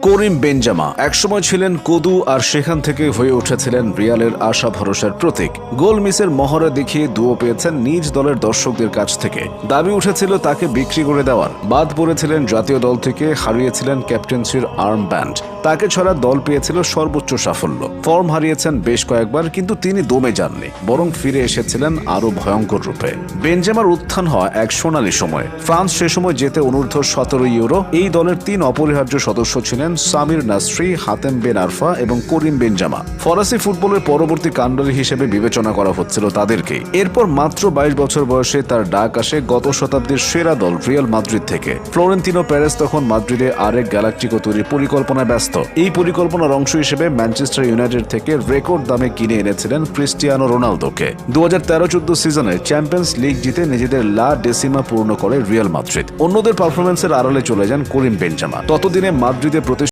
করিম Benzema একসময় ছিলেন কদু আর সেখান থেকে হয়ে উঠেছিলেন রিয়ালের আশা ভরসার প্রতীক। গোল মিসের মহড়া দেখিয়ে দুয়ো পেয়েছেন নিজ দলের দর্শকদের কাছ থেকে। দাবি উঠেছিল তাকে বিক্রি করে দেওয়ার। বাদ পড়েছিলেন জাতীয় দল থেকে, হারিয়েছিলেন ক্যাপ্টেন্সির আর্ম ব্যান্ড। তাকে ছাড়া দল পেয়েছিল সর্বোচ্চ সাফল্য। ফর্ম হারিয়েছেন বেশ কয়েকবার, কিন্তু তিনি দমে যাননি, বরং ফিরে এসেছিলেন আরো ভয়ঙ্কর রূপে। বেনজেমার উত্থান হয় এক সোনালী সময়। ফ্রান্স সে সময় জেতে অনূর্ধ্ব 17 ইউরো। এই দলের 3 অপরিহার্য সদস্য ছিলেন সামির নাসরি, হাতেম বেন আরফা এবং করিম বেনজেমা। ফরাসি ফুটবলের পরবর্তী কাণ্ডারি হিসেবে বিবেচনা করা হচ্ছিল তাদেরকেই। এরপর মাত্র 22 বছর বয়সে তার ডাক আসে গত শতাব্দীর সেরা দল রিয়াল মাদ্রিদ থেকে। ফ্লোরেন্তিনো পেরেজ তখন মাদ্রিদে আরেক গ্যালাকটিকো তৈরির পরিকল্পনায় ব্যস্ত। এই পরিকল্পনার অংশ হিসেবে ম্যানচেস্টার ইউনাইটেড থেকে রেকর্ড দামে কিনে এনেছিলেন ক্রিস্টিয়ানো রোনালদোকে। 2013-14 সিজনে চ্যাম্পিয়ন্স লিগ জিতে নিজেদের লা ডেসিমা পূর্ণ করে রিয়াল মাদ্রিদ। অন্যদের পারফরমেন্সের আড়ালে চলে যান করিম বেনজেমা। ততদিনে মাদ্রিদে